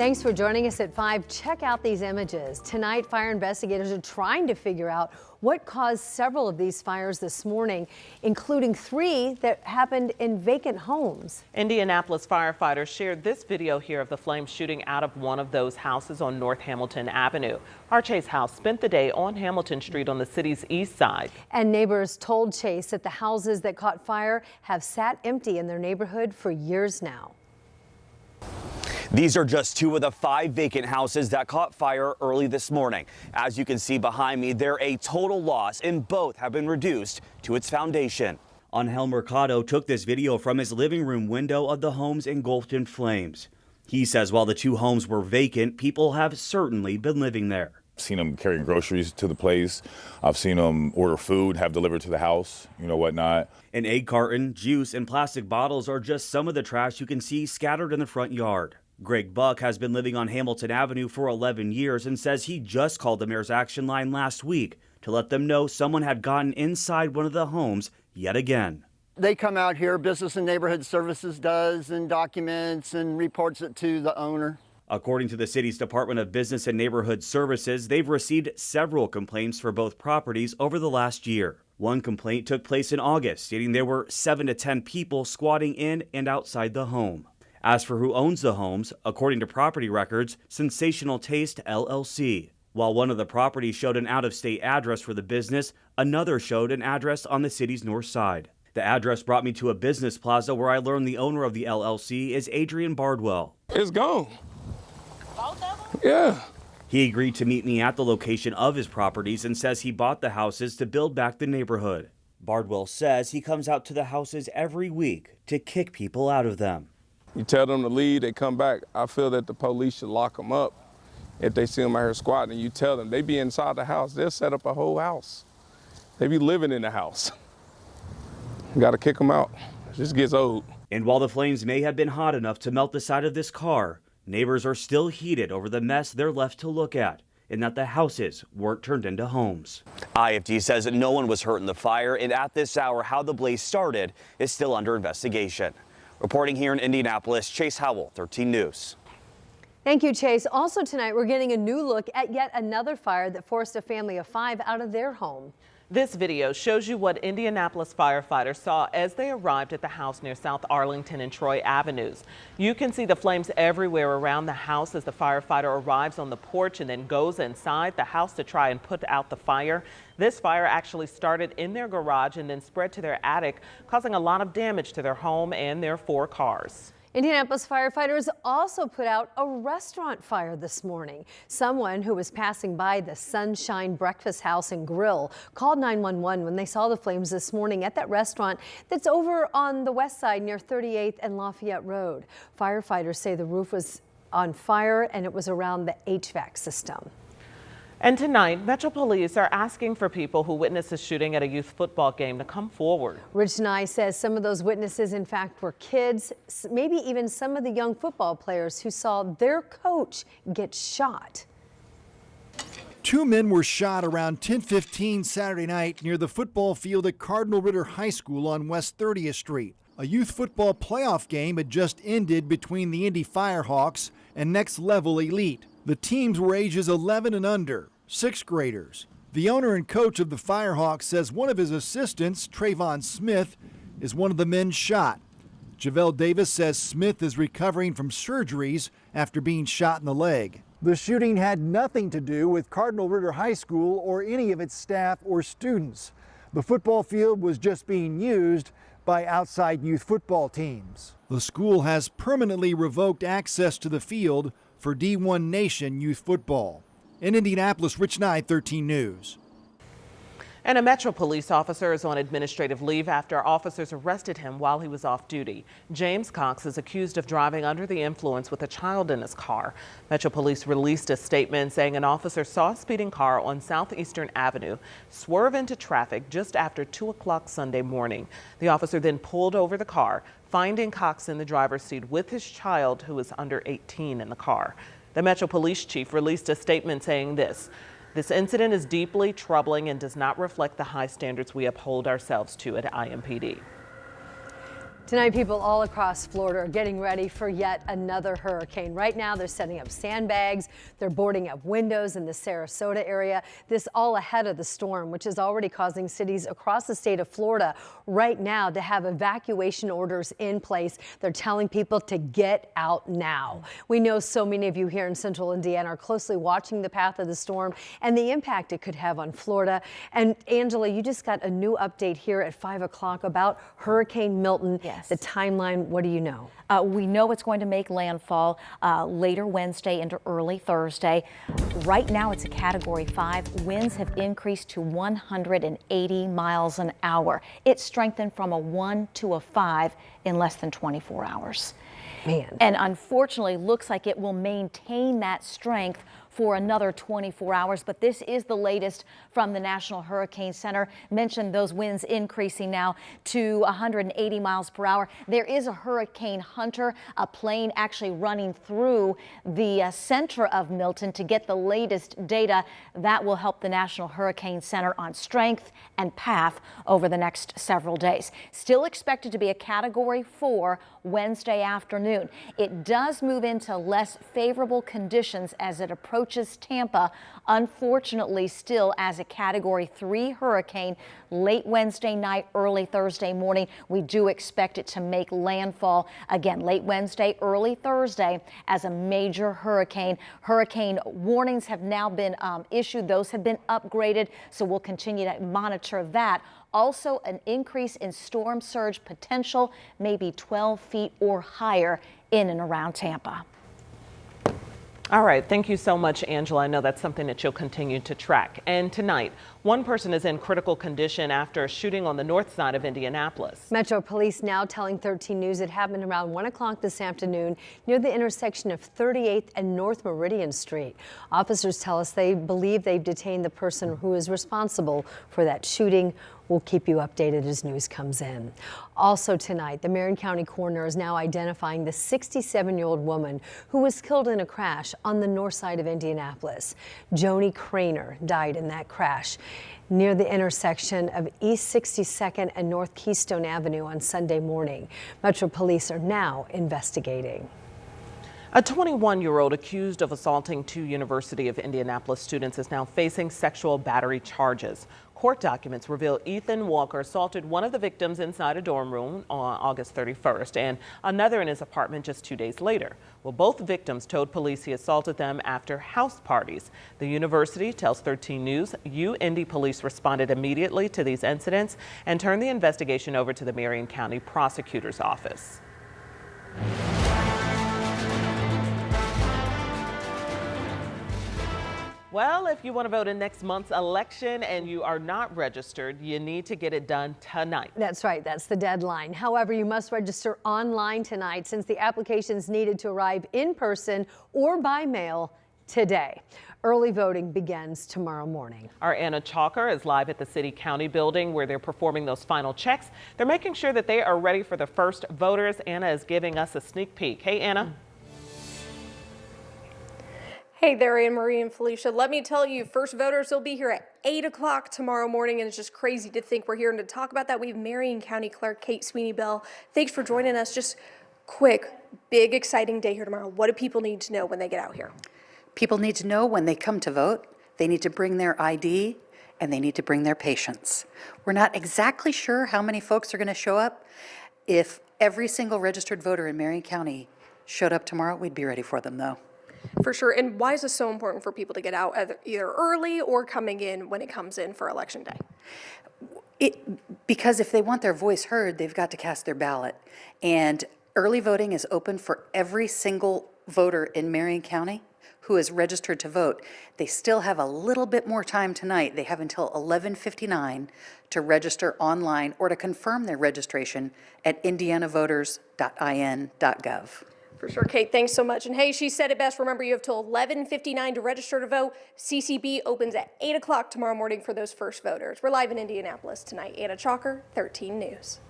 Thanks for joining us at 5. Check out these images. Tonight, fire investigators are trying to figure out what caused several of these fires this morning, including 3 that happened in vacant homes. Indianapolis firefighters shared this video here of the flames shooting out of one of those houses on North Hamilton Avenue. Our Chase House spent the day on Hamilton Street on the city's east side. And neighbors told Chase that the houses that caught fire have sat empty in their neighborhood for years now. These are just 2 of the 5 vacant houses that caught fire early this morning. As you can see behind me, they're a total loss, and both have been reduced to its foundation. Angel Mercado took this video from his living room window of the homes engulfed in flames. He says while the 2 homes were vacant, people have certainly been living there. I've seen them carrying groceries to the place. I've seen them order food, have delivered to the house, whatnot. An egg carton, juice, and plastic bottles are just some of the trash you can see scattered in the front yard. Greg Buck has been living on Hamilton Avenue for 11 years and says he just called the mayor's action line last week to let them know someone had gotten inside one of the homes yet again. They come out here, Business and Neighborhood Services does, and documents and reports it to the owner. According to the city's Department of Business and Neighborhood Services, they've received several complaints for both properties over the last year. One complaint took place in August, stating there were 7 to 10 people squatting in and outside the home. As for who owns the homes, according to property records, Sensational Taste LLC. While one of the properties showed an out-of-state address for the business, another showed an address on the city's north side. The address brought me to a business plaza where I learned the owner of the LLC is Adrian Bardwell. It's gone. Both of them? Yeah. He agreed to meet me at the location of his properties and says he bought the houses to build back the neighborhood. Bardwell says he comes out to the houses every week to kick people out of them. You tell them to leave, they come back. I feel that the police should lock them up if they see them out here squatting. And you tell them, they be inside the house. They'll set up a whole house. They be living in the house. You got to kick them out. It just gets old. And while the flames may have been hot enough to melt the side of this car, neighbors are still heated over the mess they're left to look at, and that the houses weren't turned into homes. IFD says that no one was hurt in the fire, and at this hour, how the blaze started is still under investigation. Reporting here in Indianapolis, Chase Howell, 13 News. Thank you, Chase. Also tonight, we're getting a new look at yet another fire that forced a family of 5 out of their home. This video shows you what Indianapolis firefighters saw as they arrived at the house near South Arlington and Troy Avenues. You can see the flames everywhere around the house as the firefighter arrives on the porch and then goes inside the house to try and put out the fire. This fire actually started in their garage and then spread to their attic, causing a lot of damage to their home and their 4 cars. Indianapolis firefighters also put out a restaurant fire this morning. Someone who was passing by the Sunshine Breakfast House and Grill called 911 when they saw the flames this morning at that restaurant that's over on the west side near 38th and Lafayette Road. Firefighters say the roof was on fire and it was around the HVAC system. And tonight, Metro Police are asking for people who witnessed a shooting at a youth football game to come forward. Rich Nye says some of those witnesses, in fact, were kids, maybe even some of the young football players who saw their coach get shot. 2 men were shot around 10:15 Saturday night near the football field at Cardinal Ritter High School on West 30th Street. A youth football playoff game had just ended between the Indy Firehawks and Next Level Elite. The teams were ages 11 and under, 6th graders. The owner and coach of the Firehawks says one of his assistants, Trayvon Smith, is one of the men shot. Javelle Davis says Smith is recovering from surgeries after being shot in the leg. The shooting had nothing to do with Cardinal Ritter High School or any of its staff or students. The football field was just being used by outside youth football teams. The school has permanently revoked access to the field for D1 Nation youth football. In Indianapolis, Rich Nye, 13 News. And a Metro Police officer is on administrative leave after officers arrested him while he was off duty. James Cox is accused of driving under the influence with a child in his car. Metro Police released a statement saying an officer saw a speeding car on Southeastern Avenue swerve into traffic just after 2 o'clock Sunday morning. The officer then pulled over the car, finding Cox in the driver's seat with his child, who is under 18, in the car. The Metro Police Chief released a statement saying this incident is deeply troubling and does not reflect the high standards we uphold ourselves to at IMPD. Tonight, people all across Florida are getting ready for yet another hurricane. Right now, they're setting up sandbags. They're boarding up windows in the Sarasota area. This all ahead of the storm, which is already causing cities across the state of Florida right now to have evacuation orders in place. They're telling people to get out now. We know so many of you here in central Indiana are closely watching the path of the storm and the impact it could have on Florida. And Angela, you just got a new update here at 5 o'clock about Hurricane Milton. Yes. The timeline, what do you know? We know it's going to make landfall later Wednesday into early Thursday. Right now it's a Category 5. Winds have increased to 180 miles an hour. It strengthened from a 1 to a 5 in less than 24 hours. Man. And unfortunately, looks like it will maintain that strength for another 24 hours. But this is the latest from the National Hurricane Center. Mentioned those winds increasing now to 180 miles per hour. There is a Hurricane Hunter, a plane actually running through the center of Milton to get the latest data. That will help the National Hurricane Center on strength and path over the next several days. Still expected to be a Category 4 Wednesday afternoon. It does move into less favorable conditions as it approaches Tampa, unfortunately still as a Category 3 hurricane late Wednesday night, early Thursday morning. We do expect it to make landfall again late Wednesday, early Thursday as a major hurricane. Hurricane warnings have now been issued. Those have been upgraded, so we'll continue to monitor that. Also, an increase in storm surge potential, maybe 12 feet or higher in and around Tampa. All right. Thank you so much, Angela. I know that's something that you'll continue to track. And tonight, one person is in critical condition after a shooting on the north side of Indianapolis. Metro Police now telling 13 News it happened around 1 o'clock this afternoon near the intersection of 38th and North Meridian Street. Officers tell us they believe they've detained the person who is responsible for that shooting. We'll keep you updated as news comes in. Also tonight, the Marion County coroner is now identifying the 67-year-old woman who was killed in a crash on the north side of Indianapolis. Joni Craner died in that crash near the intersection of East 62nd and North Keystone Avenue on Sunday morning. Metro Police are now investigating. A 21-year-old accused of assaulting 2 University of Indianapolis students is now facing sexual battery charges. Court documents reveal Ethan Walker assaulted one of the victims inside a dorm room on August 31st and another in his apartment just 2 days later. Well, both victims told police he assaulted them after house parties. The university tells 13 News UIndy police responded immediately to these incidents and turned the investigation over to the Marion County Prosecutor's Office. Well, if you want to vote in next month's election and you are not registered, you need to get it done tonight. That's right. That's the deadline. However, you must register online tonight since the applications needed to arrive in person or by mail today. Early voting begins tomorrow morning. Our Anna Chalker is live at the City County building where they're performing those final checks. They're making sure that they are ready for the first voters. Anna is giving us a sneak peek. Hey, Anna. Hey there, Anne Marie and Felicia. Let me tell you, first voters will be here at 8 o'clock tomorrow morning, and it's just crazy to think we're here. And to talk about that, we have Marion County Clerk Kate Sweeney Bell. Thanks for joining us. Just quick, big, exciting day here tomorrow. What do people need to know when they get out here? People need to know when they come to vote, they need to bring their ID and they need to bring their patients. We're not exactly sure how many folks are going to show up. If every single registered voter in Marion County showed up tomorrow, we'd be ready for them, though. For sure. And why is this so important for people to get out either early or coming in when it comes in for Election Day? Because if they want their voice heard, they've got to cast their ballot. And early voting is open for every single voter in Marion County who is registered to vote. They still have a little bit more time tonight. They have until 11:59 to register online or to confirm their registration at indianavoters.in.gov. For sure, Kate, thanks so much. And hey, she said it best. Remember, you have till 11:59 to register to vote. CCB opens at 8 o'clock tomorrow morning for those first voters. We're live in Indianapolis tonight. Anna Chalker, 13 News.